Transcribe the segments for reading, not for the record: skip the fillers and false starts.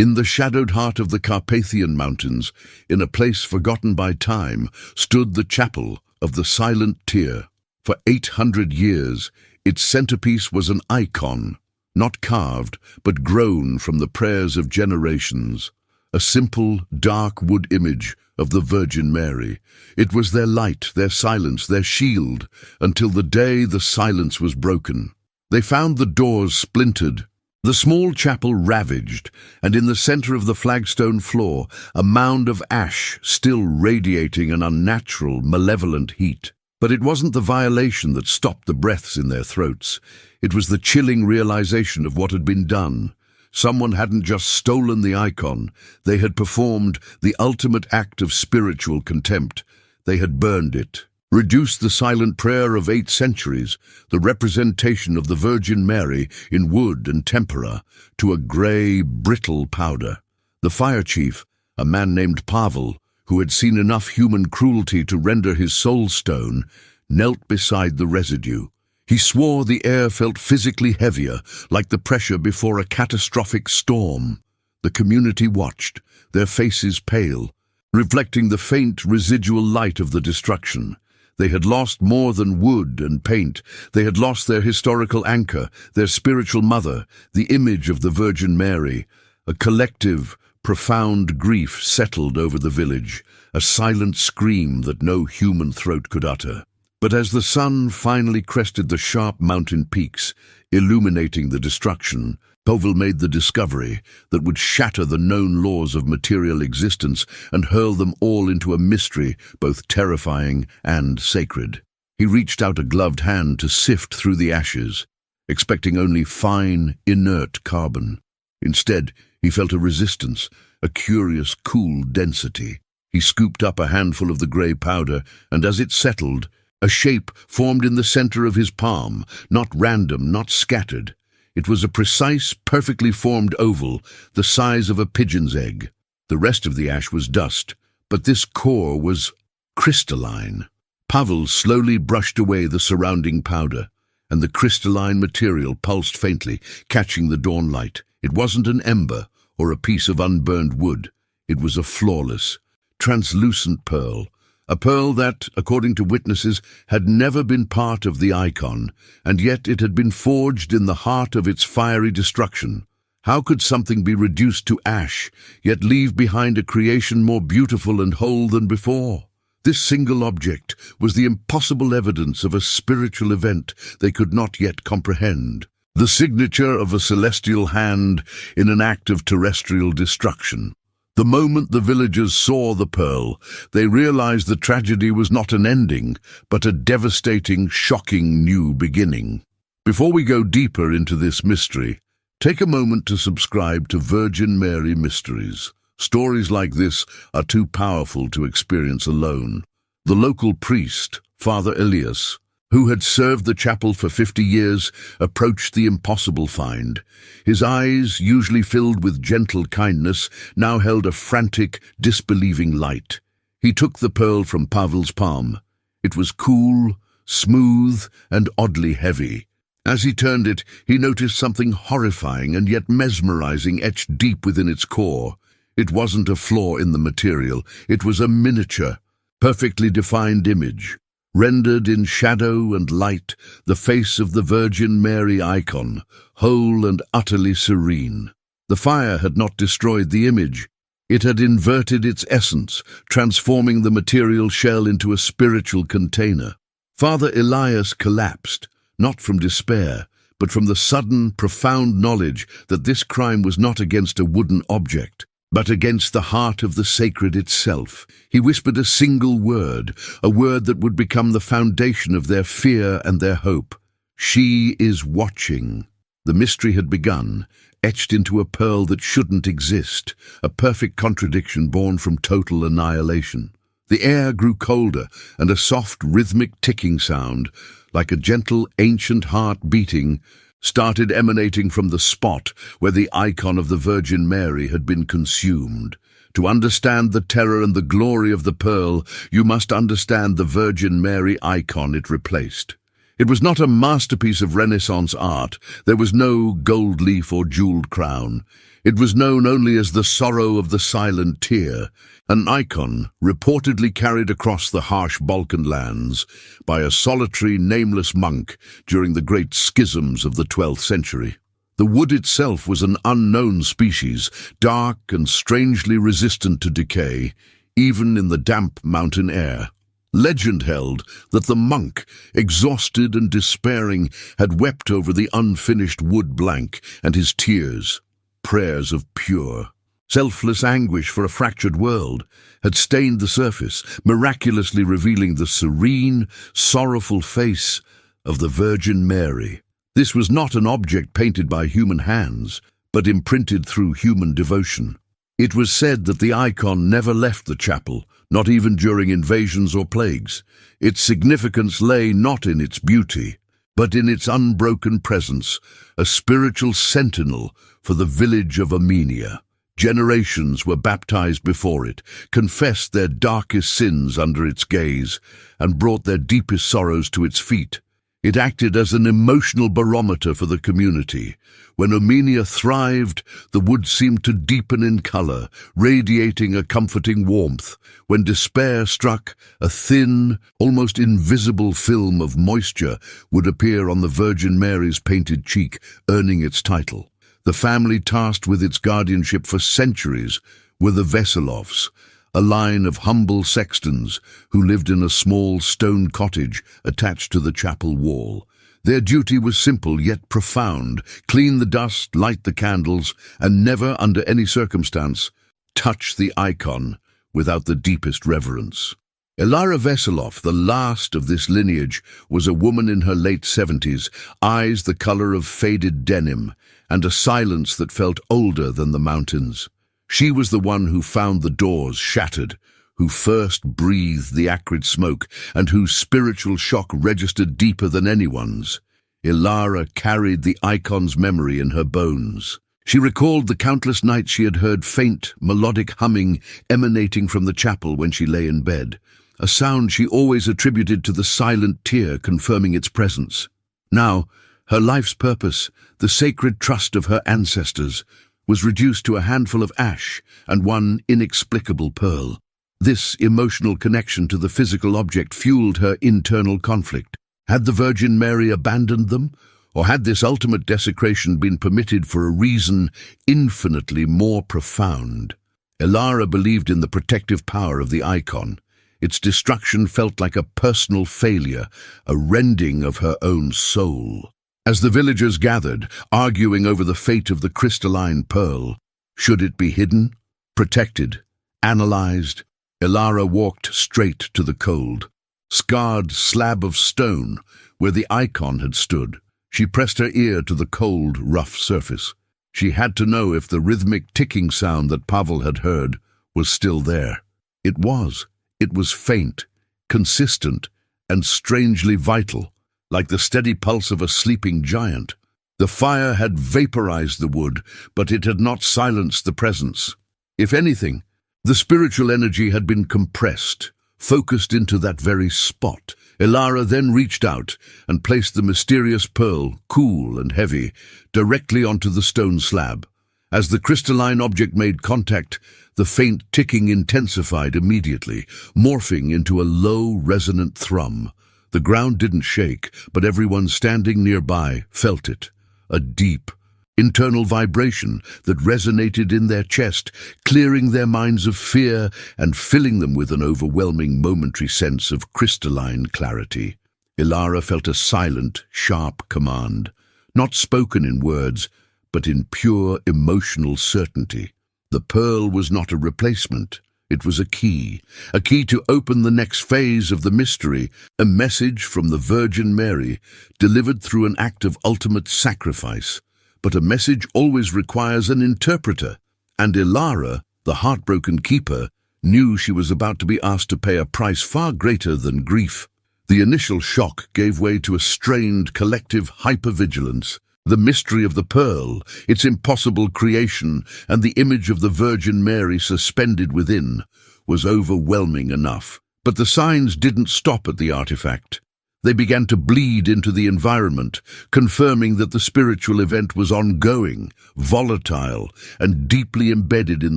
In the shadowed heart of the Carpathian mountains, in a place forgotten by time, stood the chapel of the Silent Tear. For 800 years, its centerpiece was an icon, not carved, but grown from the prayers of generations. A simple, dark wood image of the Virgin Mary. It was their light, their silence, their shield, until the day the silence was broken. They found the doors splintered, the small chapel ravaged, and in the center of the flagstone floor, a mound of ash still radiating an unnatural, malevolent heat. But it wasn't the violation that stopped the breaths in their throats. It was the chilling realization of what had been done. Someone hadn't just stolen the icon, they had performed the ultimate act of spiritual contempt. They had burned it, reduced the silent prayer of 8 centuries, the representation of the Virgin Mary in wood and tempera, to a grey, brittle powder. The fire chief, a man named Pavel, who had seen enough human cruelty to render his soul stone, knelt beside the residue. He swore the air felt physically heavier, like the pressure before a catastrophic storm. The community watched, their faces pale, reflecting the faint residual light of the destruction. They had lost more than wood and paint. They had lost their historical anchor, their spiritual mother, the image of the Virgin Mary. A collective, profound grief settled over the village, a silent scream that no human throat could utter. But as the sun finally crested the sharp mountain peaks, illuminating the destruction, Pavel made the discovery that would shatter the known laws of material existence and hurl them all into a mystery both terrifying and sacred. He reached out a gloved hand to sift through the ashes, expecting only fine, inert carbon. Instead, he felt a resistance, a curious, cool density. He scooped up a handful of the grey powder, and as it settled, a shape formed in the center of his palm, not random, not scattered. It was a precise, perfectly formed oval, the size of a pigeon's egg. The rest of the ash was dust, but this core was crystalline. Pavel slowly brushed away the surrounding powder, and the crystalline material pulsed faintly, catching the dawn light. It wasn't an ember or a piece of unburned wood. It was a flawless, translucent pearl, a pearl that, according to witnesses, had never been part of the icon, and yet it had been forged in the heart of its fiery destruction. How could something be reduced to ash, yet leave behind a creation more beautiful and whole than before? This single object was the impossible evidence of a spiritual event they could not yet comprehend, the signature of a celestial hand in an act of terrestrial destruction. The moment the villagers saw the pearl, they realized the tragedy was not an ending, but a devastating, shocking new beginning. Before we go deeper into this mystery, take a moment to subscribe to Virgin Mary Mysteries. Stories like this are too powerful to experience alone. The local priest, Father Elias, who had served the chapel for 50 years, approached the impossible find. His eyes, usually filled with gentle kindness, now held a frantic, disbelieving light. He took the pearl from Pavel's palm. It was cool, smooth, and oddly heavy. As he turned it, he noticed something horrifying and yet mesmerizing etched deep within its core. It wasn't a flaw in the material, it was a miniature, perfectly defined image. Rendered in shadow and light, the face of the Virgin Mary icon, whole and utterly serene. The fire had not destroyed the image. It had inverted its essence, transforming the material shell into a spiritual container. Father Elias collapsed, not from despair, but from the sudden, profound knowledge that this crime was not against a wooden object, but against the heart of the sacred itself. He whispered a single word, a word that would become the foundation of their fear and their hope. She is watching. The mystery had begun, etched into a pearl that shouldn't exist, a perfect contradiction born from total annihilation. The air grew colder, and a soft, rhythmic ticking sound, like a gentle, ancient heart beating, started emanating from the spot where the icon of the Virgin Mary had been consumed. To understand the terror and the glory of the pearl, you must understand the Virgin Mary icon it replaced. It was not a masterpiece of Renaissance art. There was no gold leaf or jeweled crown. It was known only as the Sorrow of the Silent Tear, an icon reportedly carried across the harsh Balkan lands by a solitary, nameless monk during the great schisms of the 12th century. The wood itself was an unknown species, dark and strangely resistant to decay, even in the damp mountain air. Legend held that the monk, exhausted and despairing, had wept over the unfinished wood blank, and his tears, prayers of pure, selfless anguish for a fractured world, had stained the surface, miraculously revealing the serene, sorrowful face of the Virgin Mary. This was not an object painted by human hands, but imprinted through human devotion. It was said that the icon never left the chapel, not even during invasions or plagues. Its significance lay not in its beauty, but in its unbroken presence, a spiritual sentinel for the village of Armenia. Generations were baptized before it, confessed their darkest sins under its gaze, and brought their deepest sorrows to its feet. It acted as an emotional barometer for the community. When Armenia thrived, the wood seemed to deepen in color, radiating a comforting warmth. When despair struck, a thin, almost invisible film of moisture would appear on the Virgin Mary's painted cheek, earning its title. The family tasked with its guardianship for centuries were the Veselovs, a line of humble sextons who lived in a small stone cottage attached to the chapel wall. Their duty was simple yet profound: clean the dust, light the candles, and never, under any circumstance, touch the icon without the deepest reverence. Elara Veselov, the last of this lineage, was a woman in her late 70s, eyes the color of faded denim, and a silence that felt older than the mountains. She was the one who found the doors shattered, who first breathed the acrid smoke, and whose spiritual shock registered deeper than anyone's. Elara carried the icon's memory in her bones. She recalled the countless nights she had heard faint, melodic humming emanating from the chapel when she lay in bed, a sound she always attributed to the silent tear confirming its presence. Now, her life's purpose, the sacred trust of her ancestors, was reduced to a handful of ash and one inexplicable pearl. This emotional connection to the physical object fueled her internal conflict. Had the Virgin Mary abandoned them, or had this ultimate desecration been permitted for a reason infinitely more profound? Elara believed in the protective power of the icon. Its destruction felt like a personal failure, a rending of her own soul. As the villagers gathered, arguing over the fate of the crystalline pearl, should it be hidden, protected, analyzed, Elara walked straight to the cold, scarred slab of stone where the icon had stood. She pressed her ear to the cold, rough surface. She had to know if the rhythmic ticking sound that Pavel had heard was still there. It was. It was faint, consistent, and strangely vital, like the steady pulse of a sleeping giant. The fire had vaporized the wood, but it had not silenced the presence. If anything, the spiritual energy had been compressed, focused into that very spot. Elara then reached out and placed the mysterious pearl, cool and heavy, directly onto the stone slab. As the crystalline object made contact, the faint ticking intensified immediately, morphing into a low, resonant thrum. The ground didn't shake, but everyone standing nearby felt it, a deep, internal vibration that resonated in their chest, clearing their minds of fear and filling them with an overwhelming momentary sense of crystalline clarity. Elara felt a silent, sharp command, not spoken in words, but in pure emotional certainty. The pearl was not a replacement. It was a key to open the next phase of the mystery, a message from the Virgin Mary, delivered through an act of ultimate sacrifice. But a message always requires an interpreter, and Elara, the heartbroken keeper, knew she was about to be asked to pay a price far greater than grief. The initial shock gave way to a strained collective hypervigilance. The mystery of the pearl, its impossible creation, and the image of the Virgin Mary suspended within, was overwhelming enough. But the signs didn't stop at the artifact. They began to bleed into the environment, confirming that the spiritual event was ongoing, volatile, and deeply embedded in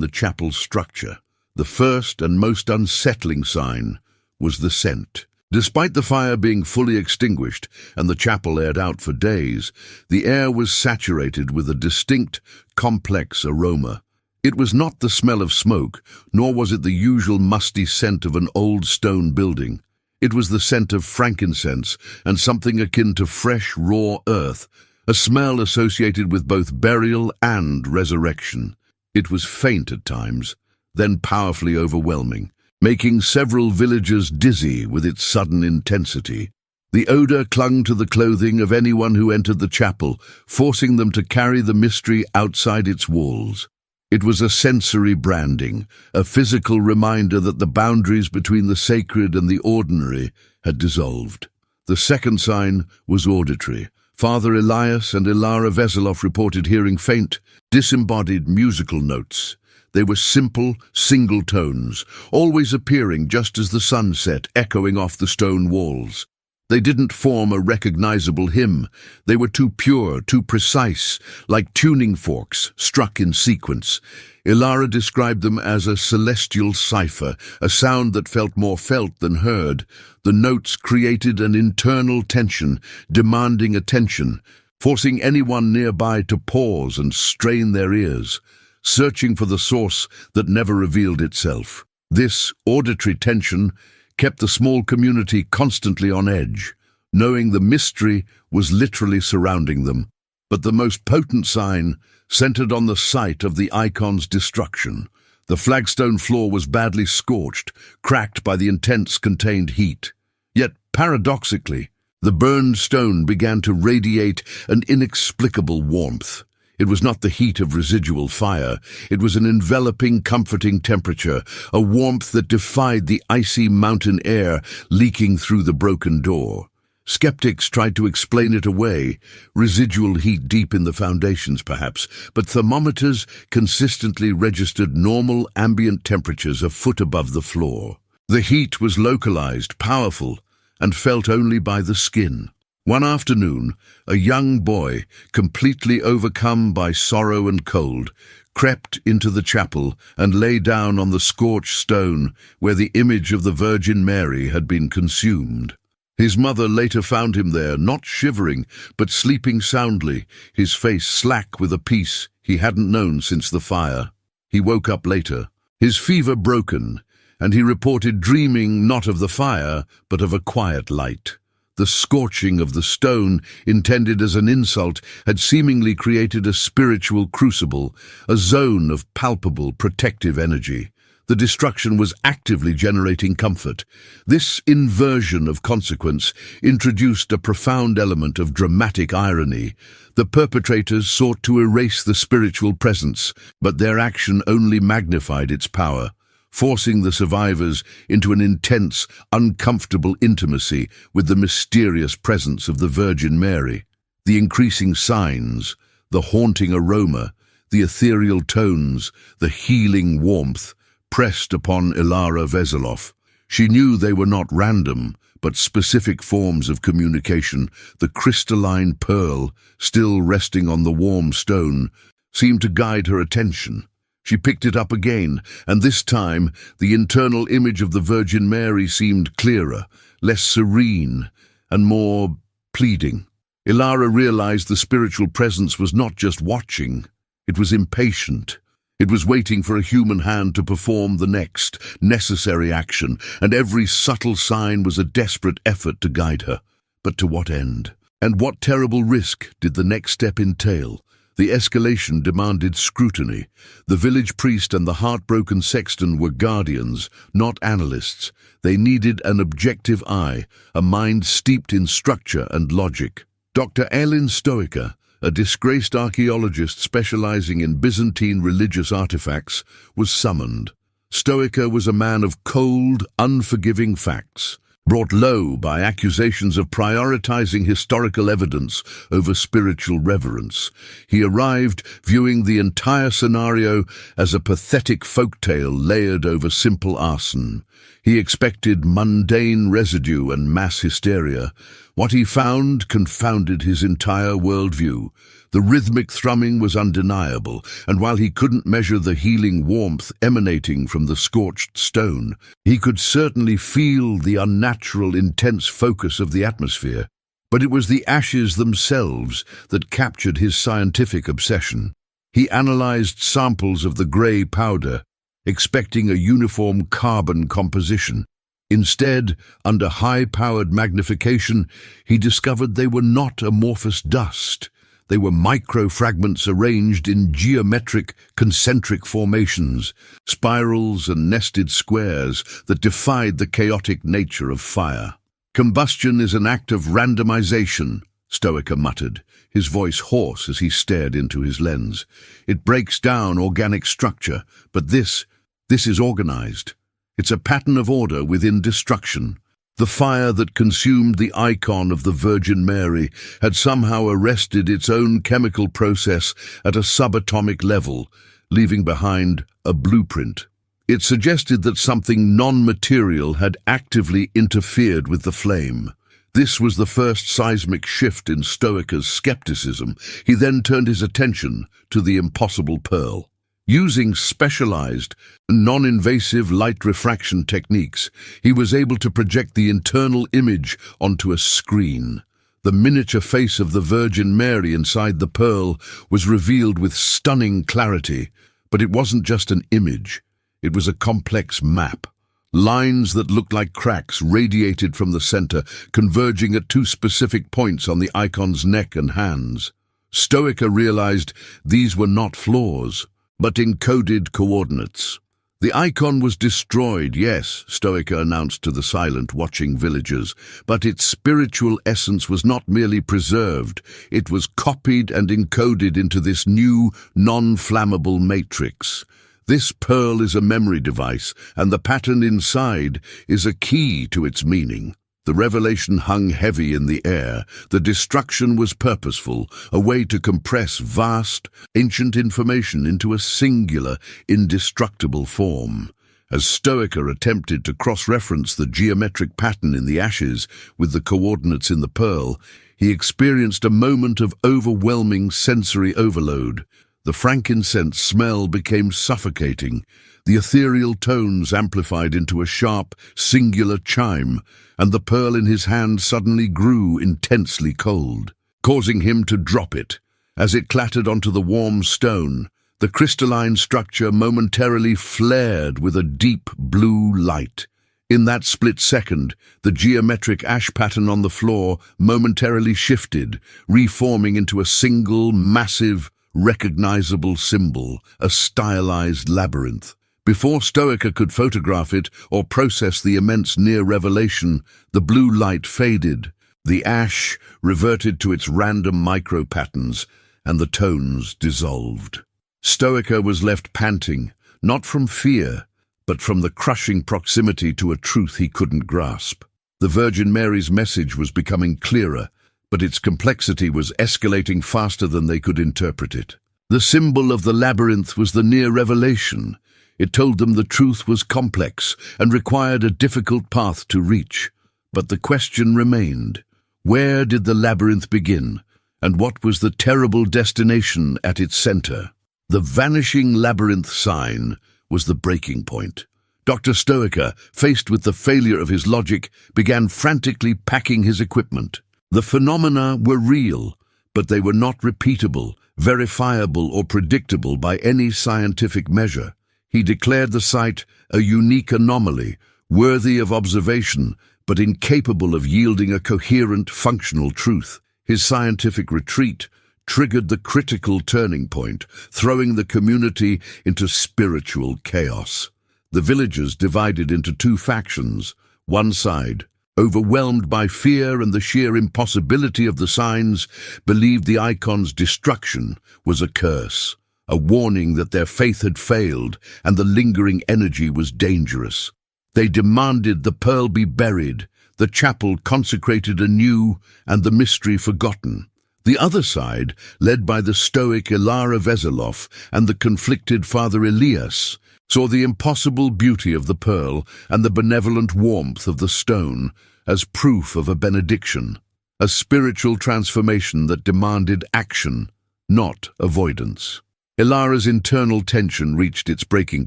the chapel's structure. The first and most unsettling sign was the scent. Despite the fire being fully extinguished and the chapel aired out for days, the air was saturated with a distinct, complex aroma. It was not the smell of smoke, nor was it the usual musty scent of an old stone building. It was the scent of frankincense and something akin to fresh, raw earth, a smell associated with both burial and resurrection. It was faint at times, then powerfully overwhelming, making several villagers dizzy with its sudden intensity. The odor clung to the clothing of anyone who entered the chapel, forcing them to carry the mystery outside its walls. It was a sensory branding, a physical reminder that the boundaries between the sacred and the ordinary had dissolved. The second sign was auditory. Father Elias and Elara Veselov reported hearing faint, disembodied musical notes. They were simple, single tones, always appearing just as the sun set, echoing off the stone walls. They didn't form a recognizable hymn. They were too pure, too precise, like tuning forks struck in sequence. Elara described them as a celestial cipher, a sound that felt more felt than heard. The notes created an internal tension, demanding attention, forcing anyone nearby to pause and strain their ears, searching for the source that never revealed itself. This auditory tension kept the small community constantly on edge, knowing the mystery was literally surrounding them. But the most potent sign centered on the site of the icon's destruction. The flagstone floor was badly scorched, cracked by the intense contained heat. Yet, paradoxically, the burned stone began to radiate an inexplicable warmth. It was not the heat of residual fire. It was an enveloping, comforting temperature, a warmth that defied the icy mountain air leaking through the broken door. Skeptics tried to explain it away, residual heat deep in the foundations perhaps, but thermometers consistently registered normal ambient temperatures a foot above the floor. The heat was localized, powerful, and felt only by the skin. One afternoon, a young boy, completely overcome by sorrow and cold, crept into the chapel and lay down on the scorched stone where the image of the Virgin Mary had been consumed. His mother later found him there, not shivering, but sleeping soundly, his face slack with a peace he hadn't known since the fire. He woke up later, his fever broken, and he reported dreaming not of the fire, but of a quiet light. The scorching of the stone, intended as an insult, had seemingly created a spiritual crucible, a zone of palpable protective energy. The destruction was actively generating comfort. This inversion of consequence introduced a profound element of dramatic irony. The perpetrators sought to erase the spiritual presence, but their action only magnified its power, forcing the survivors into an intense, uncomfortable intimacy with the mysterious presence of the Virgin Mary. The increasing signs, the haunting aroma, the ethereal tones, the healing warmth, pressed upon Elara Veselov. She knew they were not random, but specific forms of communication. The crystalline pearl, still resting on the warm stone, seemed to guide her attention. She picked it up again, and this time the internal image of the Virgin Mary seemed clearer, less serene, and more pleading. Elara realized the spiritual presence was not just watching, it was impatient. It was waiting for a human hand to perform the next necessary action, and every subtle sign was a desperate effort to guide her. But to what end? And what terrible risk did the next step entail? The escalation demanded scrutiny. The village priest and the heartbroken sexton were guardians, not analysts. They needed an objective eye, a mind steeped in structure and logic. Dr. Alin Stoica, a disgraced archaeologist specializing in Byzantine religious artifacts, was summoned. Stoica was a man of cold, unforgiving facts. brought low by accusations of prioritizing historical evidence over spiritual reverence. He arrived viewing the entire scenario as a pathetic folktale layered over simple arson. He expected mundane residue and mass hysteria. What he found confounded his entire worldview. The rhythmic thrumming was undeniable, and while he couldn't measure the healing warmth emanating from the scorched stone, he could certainly feel the unnatural, intense focus of the atmosphere. But it was the ashes themselves that captured his scientific obsession. He analyzed samples of the grey powder, expecting a uniform carbon composition. Instead, under high-powered magnification, he discovered they were not amorphous dust. They were micro-fragments arranged in geometric, concentric formations, spirals and nested squares that defied the chaotic nature of fire. "Combustion is an act of randomization," Stoica muttered, his voice hoarse as he stared into his lens. "It breaks down organic structure, but this is organized. It's a pattern of order within destruction." The fire that consumed the icon of the Virgin Mary had somehow arrested its own chemical process at a subatomic level, leaving behind a blueprint. It suggested that something non-material had actively interfered with the flame. This was the first seismic shift in Stoica's skepticism. He then turned his attention to the impossible pearl. Using specialized, non-invasive light refraction techniques, he was able to project the internal image onto a screen. The miniature face of the Virgin Mary inside the pearl was revealed with stunning clarity, but it wasn't just an image. It was a complex map. Lines that looked like cracks radiated from the center, converging at two specific points on the icon's neck and hands. Stoica realized these were not flaws, but encoded coordinates. The icon was destroyed, yes, Stoica announced to the silent, watching villagers, but its spiritual essence was not merely preserved, it was copied and encoded into this new, non-flammable matrix. This pearl is a memory device, and the pattern inside is a key to its meaning. The revelation hung heavy in the air. The destruction was purposeful, a way to compress vast, ancient information into a singular, indestructible form. As Stoica attempted to cross-reference the geometric pattern in the ashes with the coordinates in the pearl, he experienced a moment of overwhelming sensory overload. The frankincense smell became suffocating. The ethereal tones amplified into a sharp, singular chime, and the pearl in his hand suddenly grew intensely cold, causing him to drop it. As it clattered onto the warm stone, the crystalline structure momentarily flared with a deep blue light. In that split second, the geometric ash pattern on the floor momentarily shifted, reforming into a single, massive, recognizable symbol, a stylized labyrinth. Before Stoica could photograph it or process the immense near-revelation, the blue light faded, the ash reverted to its random micro-patterns, and the tones dissolved. Stoica was left panting, not from fear, but from the crushing proximity to a truth he couldn't grasp. The Virgin Mary's message was becoming clearer, but its complexity was escalating faster than they could interpret it. The symbol of the labyrinth was the near-revelation. It told them the truth was complex and required a difficult path to reach. But the question remained: where did the labyrinth begin, and what was the terrible destination at its center? The vanishing labyrinth sign was the breaking point. Dr. Stoica, faced with the failure of his logic, began frantically packing his equipment. The phenomena were real, but they were not repeatable, verifiable, or predictable by any scientific measure. He declared the site a unique anomaly, worthy of observation, but incapable of yielding a coherent, functional truth. His scientific retreat triggered the critical turning point, throwing the community into spiritual chaos. The villagers divided into two factions. One side, overwhelmed by fear and the sheer impossibility of the signs, believed the icon's destruction was a curse, a warning that their faith had failed and the lingering energy was dangerous. They demanded the pearl be buried, the chapel consecrated anew and the mystery forgotten. The other side, led by the stoic Elara Veselov and the conflicted Father Elias, saw the impossible beauty of the pearl and the benevolent warmth of the stone as proof of a benediction, a spiritual transformation that demanded action, not avoidance. Elara's internal tension reached its breaking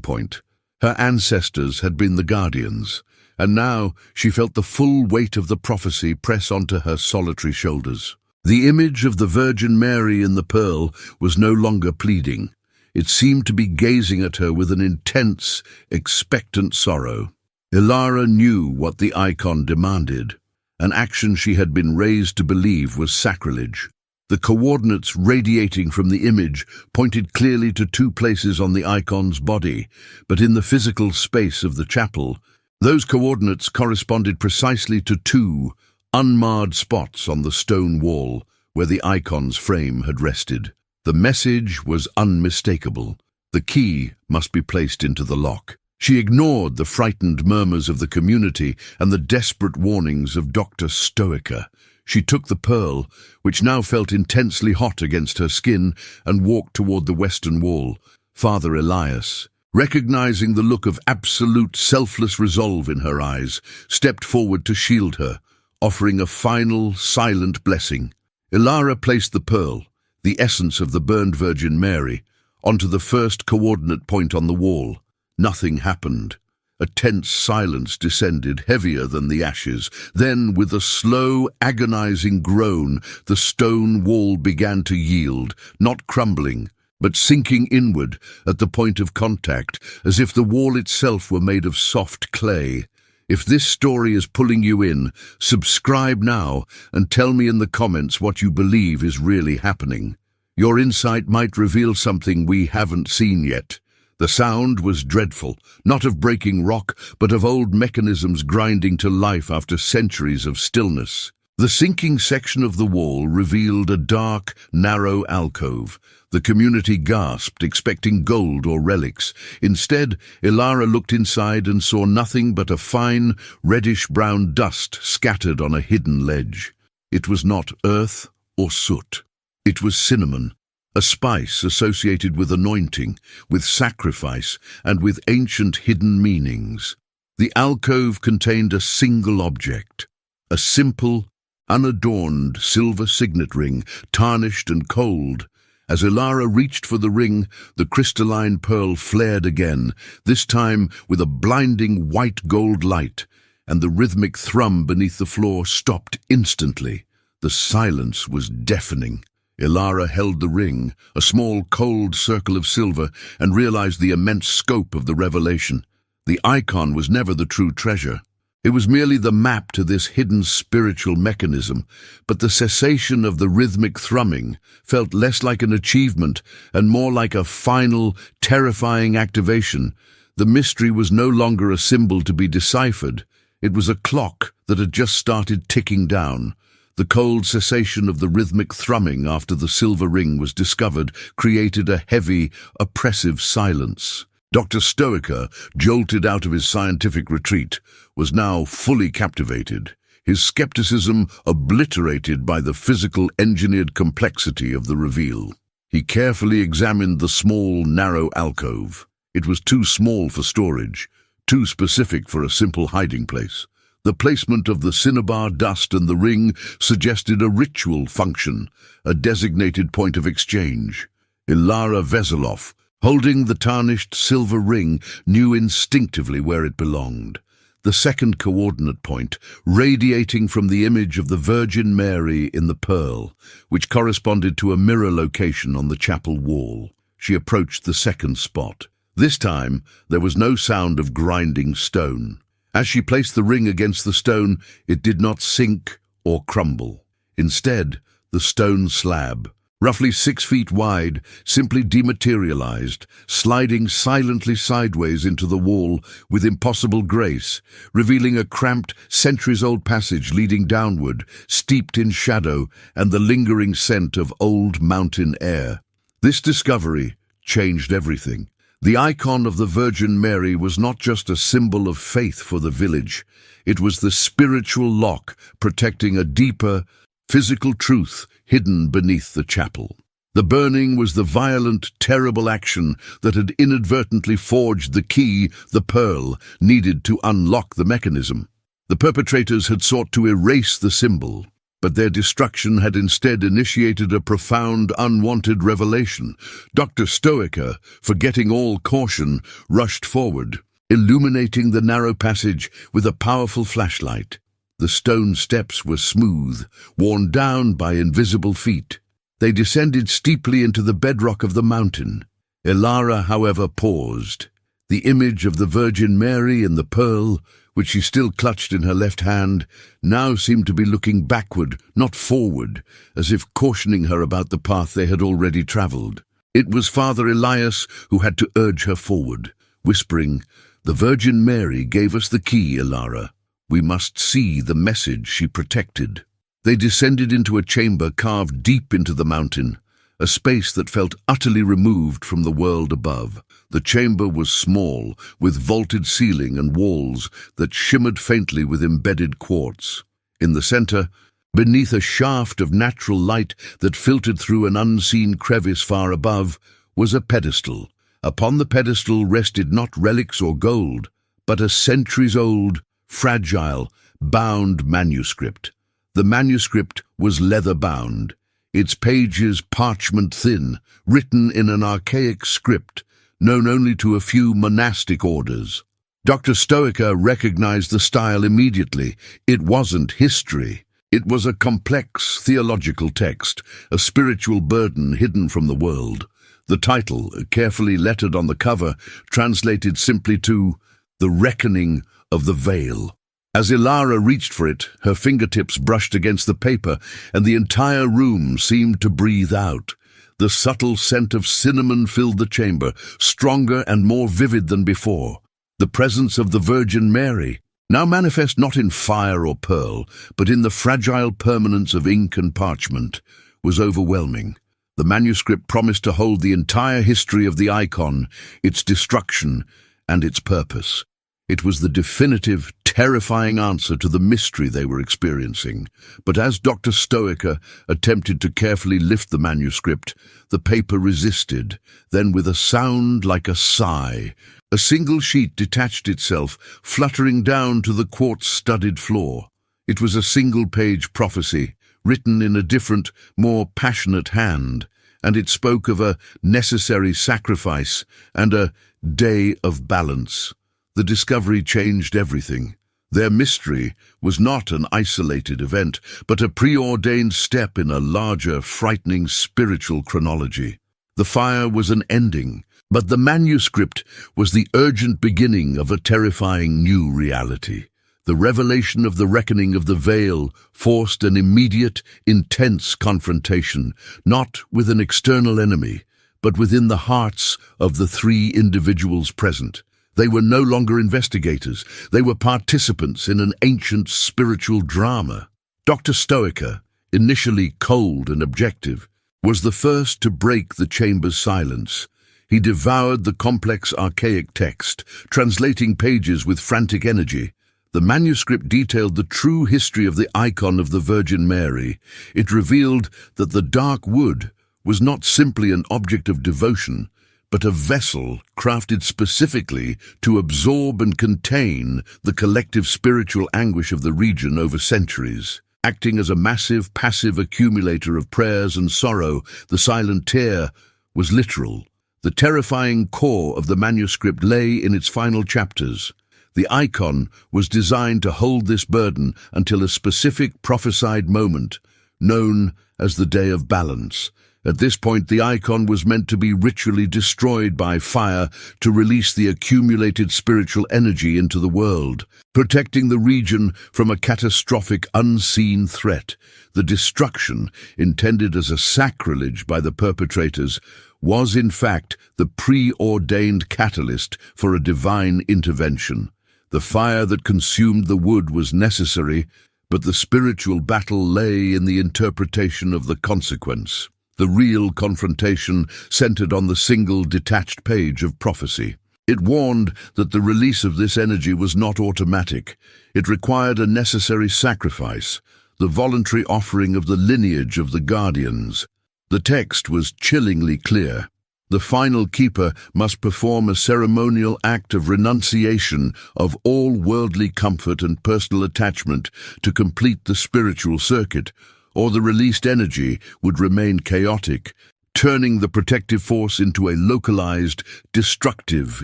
point. Her ancestors had been the guardians, and now she felt the full weight of the prophecy press onto her solitary shoulders. The image of the Virgin Mary in the pearl was no longer pleading. It seemed to be gazing at her with an intense, expectant sorrow. Elara knew what the icon demanded. An action she had been raised to believe was sacrilege. The coordinates radiating from the image pointed clearly to two places on the icon's body, but in the physical space of the chapel, those coordinates corresponded precisely to two unmarred spots on the stone wall where the icon's frame had rested. The message was unmistakable. The key must be placed into the lock. She ignored the frightened murmurs of the community and the desperate warnings of Dr. Stoica. She took the pearl, which now felt intensely hot against her skin, and walked toward the western wall. Father Elias, recognizing the look of absolute selfless resolve in her eyes, stepped forward to shield her, offering a final, silent blessing. Elara placed the pearl, the essence of the burned Virgin Mary, onto the first coordinate point on the wall. Nothing happened. A tense silence descended, heavier than the ashes. Then, with a slow, agonizing groan, the stone wall began to yield, not crumbling, but sinking inward at the point of contact, as if the wall itself were made of soft clay. If this story is pulling you in, subscribe now and tell me in the comments what you believe is really happening. Your insight might reveal something we haven't seen yet. The sound was dreadful, not of breaking rock, but of old mechanisms grinding to life after centuries of stillness. The sinking section of the wall revealed a dark, narrow alcove. The community gasped, expecting gold or relics. Instead, Elara looked inside and saw nothing but a fine, reddish-brown dust scattered on a hidden ledge. It was not earth or soot. It was cinnamon, a spice associated with anointing, with sacrifice, and with ancient hidden meanings. The alcove contained a single object, a simple, unadorned silver signet ring, tarnished and cold. As Elara reached for the ring, the crystalline pearl flared again, this time with a blinding white-gold light, and the rhythmic thrum beneath the floor stopped instantly. The silence was deafening. Elara held the ring, a small, cold circle of silver, and realized the immense scope of the revelation. The icon was never the true treasure. It was merely the map to this hidden spiritual mechanism, but the cessation of the rhythmic thrumming felt less like an achievement and more like a final, terrifying activation. The mystery was no longer a symbol to be deciphered. It was a clock that had just started ticking down. The cold cessation of the rhythmic thrumming after the silver ring was discovered created a heavy, oppressive silence. Dr. Stoica, jolted out of his scientific retreat, was now fully captivated, his skepticism obliterated by the physical engineered complexity of the reveal. He carefully examined the small, narrow alcove. It was too small for storage, too specific for a simple hiding place. The placement of the cinnabar dust and the ring suggested a ritual function, a designated point of exchange. Elara Veselov, holding the tarnished silver ring, knew instinctively where it belonged. The second coordinate point, radiating from the image of the Virgin Mary in the pearl, which corresponded to a mirror location on the chapel wall. She approached the second spot. This time, there was no sound of grinding stone. As she placed the ring against the stone, it did not sink or crumble. Instead, the stone slab, roughly 6 feet wide, simply dematerialized, sliding silently sideways into the wall with impossible grace, revealing a cramped, centuries-old passage leading downward, steeped in shadow and the lingering scent of old mountain air. This discovery changed everything. The icon of the Virgin Mary was not just a symbol of faith for the village. It was the spiritual lock protecting a deeper, physical truth hidden beneath the chapel. The burning was the violent, terrible action that had inadvertently forged the key, the pearl, needed to unlock the mechanism. The perpetrators had sought to erase the symbol, but their destruction had instead initiated a profound, unwanted revelation. Dr. Stoica, forgetting all caution, rushed forward, illuminating the narrow passage with a powerful flashlight. The stone steps were smooth, worn down by invisible feet. They descended steeply into the bedrock of the mountain. Elara, however, paused. The image of the Virgin Mary in the pearl, which she still clutched in her left hand, now seemed to be looking backward, not forward, as if cautioning her about the path they had already travelled. It was Father Elias who had to urge her forward, whispering, "The Virgin Mary gave us the key, Elara. We must see the message she protected." They descended into a chamber carved deep into the mountain, a space that felt utterly removed from the world above. The chamber was small, with vaulted ceiling and walls that shimmered faintly with embedded quartz. In the center, beneath a shaft of natural light that filtered through an unseen crevice far above, was a pedestal. Upon the pedestal rested not relics or gold, but a centuries-old, fragile, bound manuscript. The manuscript was leather-bound, its pages parchment-thin, written in an archaic script known only to a few monastic orders. Dr. Stoica recognized the style immediately. It wasn't history. It was a complex theological text, a spiritual burden hidden from the world. The title, carefully lettered on the cover, translated simply to "The Reckoning of the Veil." As Elara reached for it, her fingertips brushed against the paper, and the entire room seemed to breathe out. The subtle scent of cinnamon filled the chamber, stronger and more vivid than before. The presence of the Virgin Mary, now manifest not in fire or pearl, but in the fragile permanence of ink and parchment, was overwhelming. The manuscript promised to hold the entire history of the icon, its destruction, and its purpose. It was the definitive, terrifying answer to the mystery they were experiencing. But as Dr. Stoica attempted to carefully lift the manuscript, the paper resisted. Then, with a sound like a sigh, a single sheet detached itself, fluttering down to the quartz-studded floor. It was a single-page prophecy, written in a different, more passionate hand, and it spoke of a necessary sacrifice and a day of balance. The discovery changed everything. Their mystery was not an isolated event, but a preordained step in a larger, frightening spiritual chronology. The fire was an ending, but the manuscript was the urgent beginning of a terrifying new reality. The revelation of the reckoning of the veil forced an immediate, intense confrontation, not with an external enemy, but within the hearts of the three individuals present. They were no longer investigators. They were participants in an ancient spiritual drama. Dr. Stoica, initially cold and objective, was the first to break the chamber's silence. He devoured the complex archaic text, translating pages with frantic energy. The manuscript detailed the true history of the icon of the Virgin Mary. It revealed that the dark wood was not simply an object of devotion, but a vessel crafted specifically to absorb and contain the collective spiritual anguish of the region over centuries. Acting as a massive, passive accumulator of prayers and sorrow, the silent tear was literal. The terrifying core of the manuscript lay in its final chapters. The icon was designed to hold this burden until a specific prophesied moment, known as the Day of Balance. At this point, the icon was meant to be ritually destroyed by fire to release the accumulated spiritual energy into the world, protecting the region from a catastrophic unseen threat. The destruction, intended as a sacrilege by the perpetrators, was in fact the preordained catalyst for a divine intervention. The fire that consumed the wood was necessary, but the spiritual battle lay in the interpretation of the consequence. The real confrontation centered on the single detached page of prophecy. It warned that the release of this energy was not automatic. It required a necessary sacrifice, the voluntary offering of the lineage of the guardians. The text was chillingly clear. The final keeper must perform a ceremonial act of renunciation of all worldly comfort and personal attachment to complete the spiritual circuit, or the released energy would remain chaotic, turning the protective force into a localized, destructive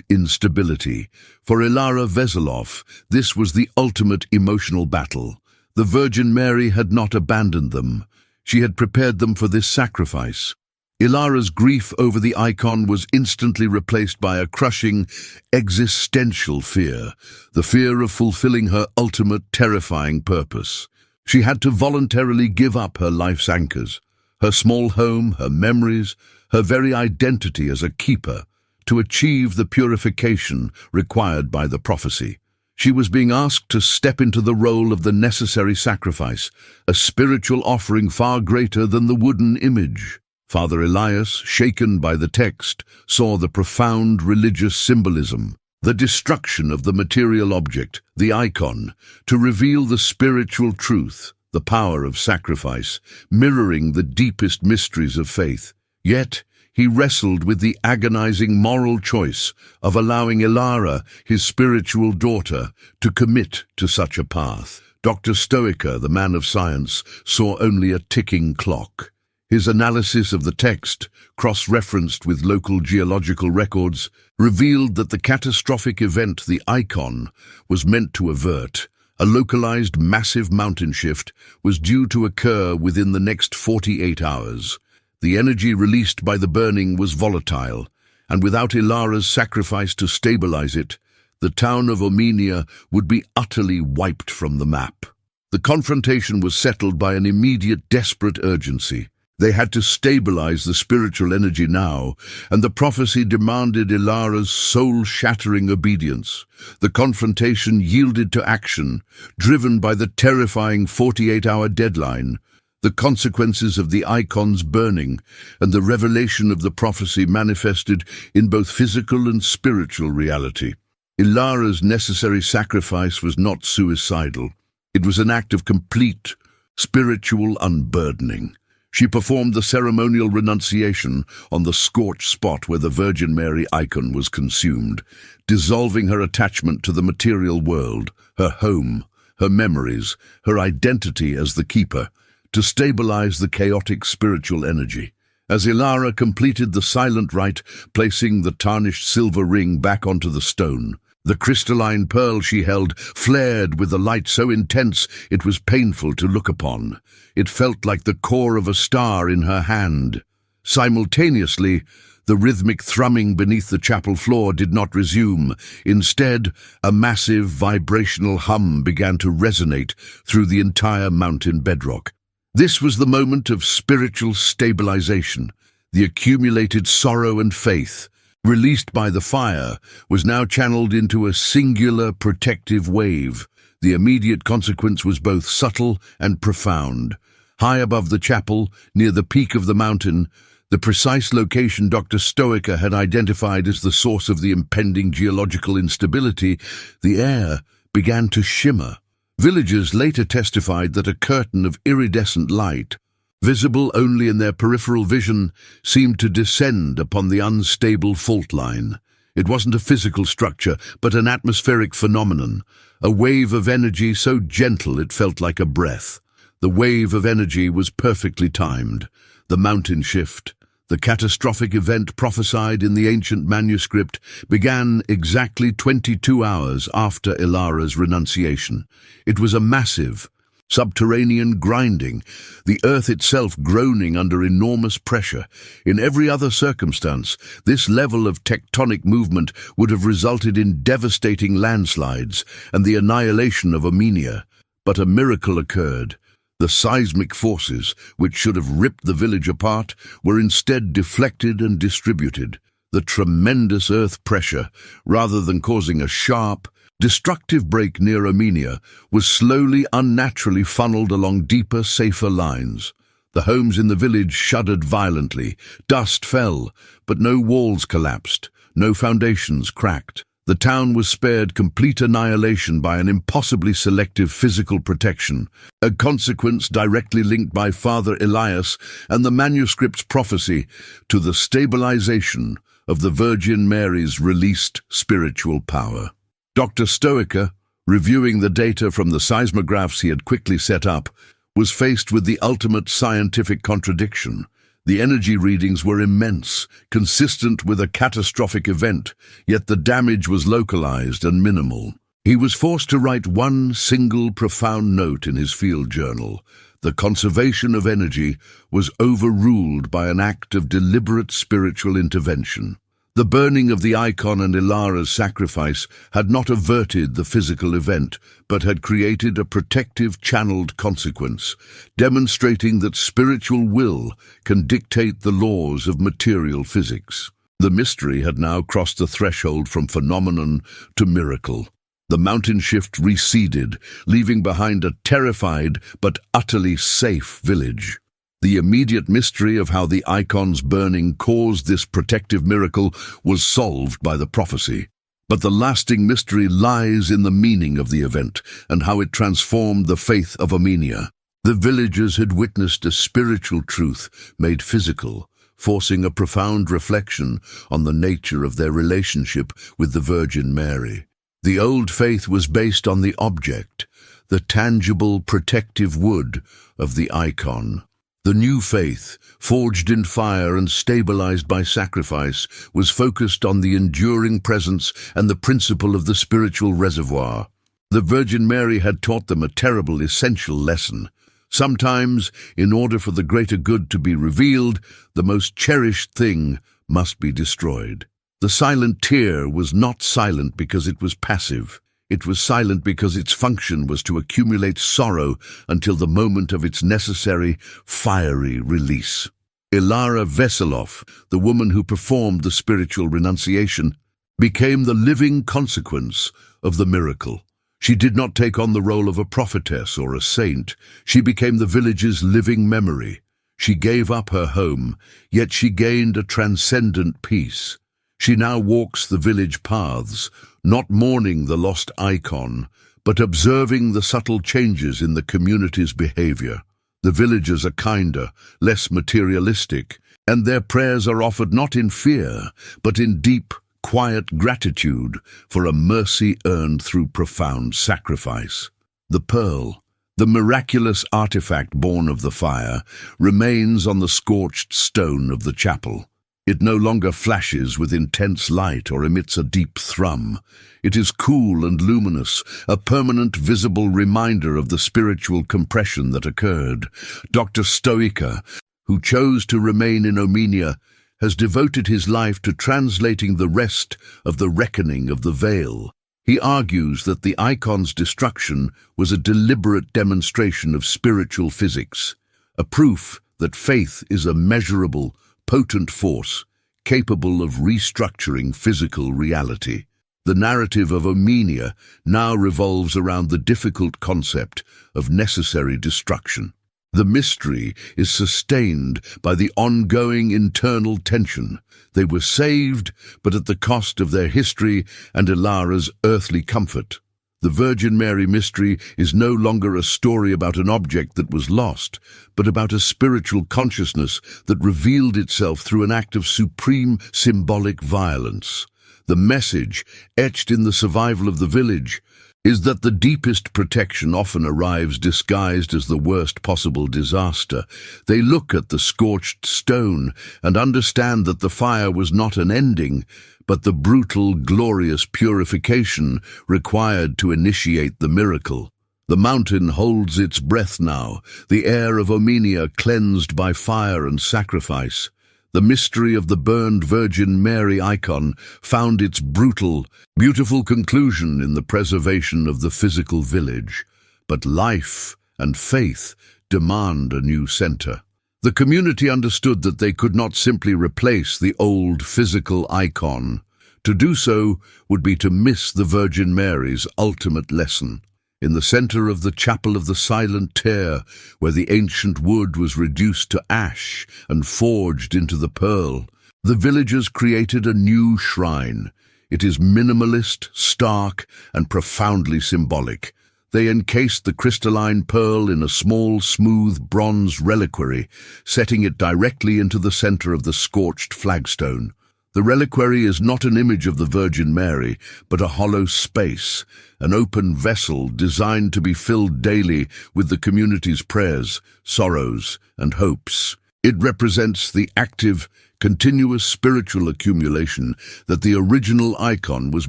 instability. For Elara Veselov, this was the ultimate emotional battle. The Virgin Mary had not abandoned them. She had prepared them for this sacrifice. Elara's grief over the icon was instantly replaced by a crushing, existential fear, the fear of fulfilling her ultimate, terrifying purpose. She had to voluntarily give up her life's anchors, her small home, her memories, her very identity as a keeper, to achieve the purification required by the prophecy. She was being asked to step into the role of the necessary sacrifice, a spiritual offering far greater than the wooden image. Father Elias, shaken by the text, saw the profound religious symbolism, the destruction of the material object, the icon, to reveal the spiritual truth, the power of sacrifice, mirroring the deepest mysteries of faith. Yet, he wrestled with the agonizing moral choice of allowing Elara, his spiritual daughter, to commit to such a path. Dr. Stoica, the man of science, saw only a ticking clock. His analysis of the text, cross-referenced with local geological records, revealed that the catastrophic event the icon was meant to avert, a localized massive mountain shift, was due to occur within the next 48 hours. The energy released by the burning was volatile, and without Elara's sacrifice to stabilize it, the town of Omenia would be utterly wiped from the map. The confrontation was settled by an immediate, desperate urgency. They had to stabilize the spiritual energy now, and the prophecy demanded Elara's soul-shattering obedience. The confrontation yielded to action, driven by the terrifying 48-hour deadline. The consequences of the icon's burning and the revelation of the prophecy manifested in both physical and spiritual reality. Elara's necessary sacrifice was not suicidal. It was an act of complete spiritual unburdening. She performed the ceremonial renunciation on the scorched spot where the Virgin Mary icon was consumed, dissolving her attachment to the material world, her home, her memories, her identity as the keeper, to stabilize the chaotic spiritual energy. As Elara completed the silent rite, placing the tarnished silver ring back onto the stone, the crystalline pearl she held flared with a light so intense it was painful to look upon. It felt like the core of a star in her hand. Simultaneously, the rhythmic thrumming beneath the chapel floor did not resume. Instead, a massive vibrational hum began to resonate through the entire mountain bedrock. This was the moment of spiritual stabilization. The accumulated sorrow and faith, released by the fire, was now channeled into a singular protective wave. The immediate consequence was both subtle and profound. High above the chapel, near the peak of the mountain, the precise location Dr. Stoica had identified as the source of the impending geological instability, the air began to shimmer. Villagers later testified that a curtain of iridescent light, visible only in their peripheral vision, seemed to descend upon the unstable fault line. It wasn't a physical structure, but an atmospheric phenomenon, a wave of energy so gentle it felt like a breath. The wave of energy was perfectly timed. The mountain shift, the catastrophic event prophesied in the ancient manuscript, began exactly 22 hours after Elara's renunciation. It was a massive, subterranean grinding, the earth itself groaning under enormous pressure. In every other circumstance, this level of tectonic movement would have resulted in devastating landslides and the annihilation of Omenia. But a miracle occurred. The seismic forces, which should have ripped the village apart, were instead deflected and distributed. The tremendous earth pressure, rather than causing a sharp, destructive break near Omenia, was slowly, unnaturally funneled along deeper, safer lines. The homes in the village shuddered violently. Dust fell, but no walls collapsed, no foundations cracked. The town was spared complete annihilation by an impossibly selective physical protection, a consequence directly linked by Father Elias and the manuscript's prophecy to the stabilization of the Virgin Mary's released spiritual power. Dr. Stoica, reviewing the data from the seismographs he had quickly set up, was faced with the ultimate scientific contradiction. The energy readings were immense, consistent with a catastrophic event, yet the damage was localized and minimal. He was forced to write one single profound note in his field journal. The conservation of energy was overruled by an act of deliberate spiritual intervention. The burning of the icon and Elara's sacrifice had not averted the physical event, but had created a protective channeled consequence, demonstrating that spiritual will can dictate the laws of material physics. The mystery had now crossed the threshold from phenomenon to miracle. The mountain shift receded, leaving behind a terrified but utterly safe village. The immediate mystery of how the icon's burning caused this protective miracle was solved by the prophecy. But the lasting mystery lies in the meaning of the event and how it transformed the faith of Armenia. The villagers had witnessed a spiritual truth made physical, forcing a profound reflection on the nature of their relationship with the Virgin Mary. The old faith was based on the object, the tangible protective wood of the icon. The new faith, forged in fire and stabilized by sacrifice, was focused on the enduring presence and the principle of the spiritual reservoir. The Virgin Mary had taught them a terrible, essential lesson. Sometimes, in order for the greater good to be revealed, the most cherished thing must be destroyed. The silent tear was not silent because it was passive. It was silent because its function was to accumulate sorrow until the moment of its necessary, fiery release. Elara Veselov, the woman who performed the spiritual renunciation, became the living consequence of the miracle. She did not take on the role of a prophetess or a saint. She became the village's living memory. She gave up her home, yet she gained a transcendent peace. She now walks the village paths, not mourning the lost icon, but observing the subtle changes in the community's behavior. The villagers are kinder, less materialistic, and their prayers are offered not in fear, but in deep, quiet gratitude for a mercy earned through profound sacrifice. The pearl, the miraculous artifact born of the fire, remains on the scorched stone of the chapel. It no longer flashes with intense light or emits a deep thrum. It is cool and luminous, a permanent visible reminder of the spiritual compression that occurred. Dr. Stoica, who chose to remain in Armenia, has devoted his life to translating the rest of the reckoning of the veil. He argues that the icon's destruction was a deliberate demonstration of spiritual physics, a proof that faith is a measurable, potent force capable of restructuring physical reality. The narrative of Armenia now revolves around the difficult concept of necessary destruction. The mystery is sustained by the ongoing internal tension. They were saved, but at the cost of their history and Elara's earthly comfort. The Virgin Mary mystery is no longer a story about an object that was lost, but about a spiritual consciousness that revealed itself through an act of supreme symbolic violence. The message, etched in the survival of the village, is that the deepest protection often arrives disguised as the worst possible disaster. They look at the scorched stone and understand that the fire was not an ending, but the brutal, glorious purification required to initiate the miracle. The mountain holds its breath now, the air of Armenia cleansed by fire and sacrifice. The mystery of the burned Virgin Mary icon found its brutal, beautiful conclusion in the preservation of the physical village. But life and faith demand a new center. The community understood that they could not simply replace the old physical icon. To do so would be to miss the Virgin Mary's ultimate lesson. in the center of the chapel of the silent tear, where the ancient wood was reduced to ash and forged into the pearl, the villagers created a new shrine. It is minimalist, stark, and profoundly symbolic. They encased the crystalline pearl in a small, smooth bronze reliquary, setting it directly into the center of the scorched flagstone. The reliquary is not an image of the Virgin Mary, but a hollow space, an open vessel designed to be filled daily with the community's prayers, sorrows, and hopes. It represents the active, continuous spiritual accumulation that the original icon was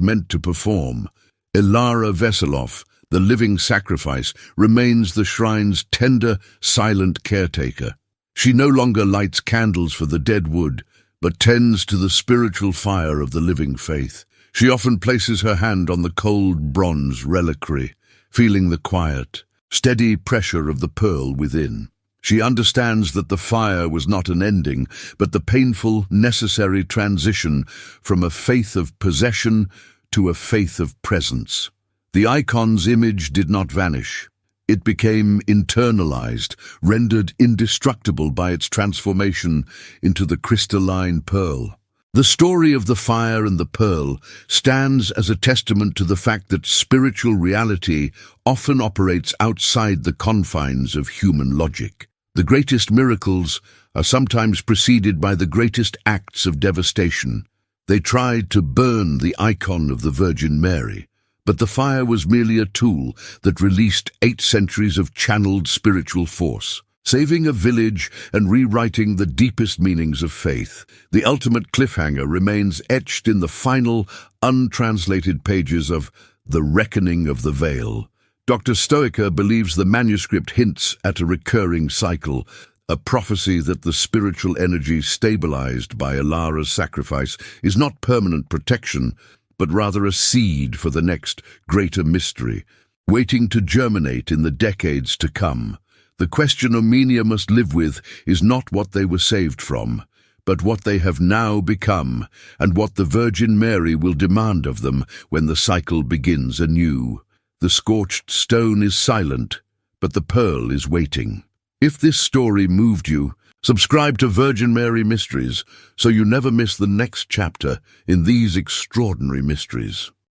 meant to perform. Elara Veselov, the living sacrifice, remains the shrine's tender, silent caretaker. She no longer lights candles for the dead wood, but tends to the spiritual fire of the living faith. She often places her hand on the cold bronze reliquary, feeling the quiet, steady pressure of the pearl within. She understands that the fire was not an ending, but the painful, necessary transition from a faith of possession to a faith of presence. The icon's image did not vanish. It became internalized, rendered indestructible by its transformation into the crystalline pearl. The story of the fire and the pearl stands as a testament to the fact that spiritual reality often operates outside the confines of human logic. The greatest miracles are sometimes preceded by the greatest acts of devastation. They tried to burn the icon of the Virgin Mary, but the fire was merely a tool that released 8 centuries of channeled spiritual force, saving a village and rewriting the deepest meanings of faith. The ultimate cliffhanger remains etched in the final, untranslated pages of The Reckoning of the Veil. Dr. Stoica believes the manuscript hints at a recurring cycle, a prophecy that the spiritual energy stabilized by Elara's sacrifice is not permanent protection, but rather a seed for the next greater mystery, waiting to germinate in the decades to come. The question Armenia must live with is not what they were saved from, but what they have now become, and what the Virgin Mary will demand of them when the cycle begins anew. The scorched stone is silent, but the pearl is waiting. If this story moved you, subscribe to Virgin Mary Mysteries so you never miss the next chapter in these extraordinary mysteries.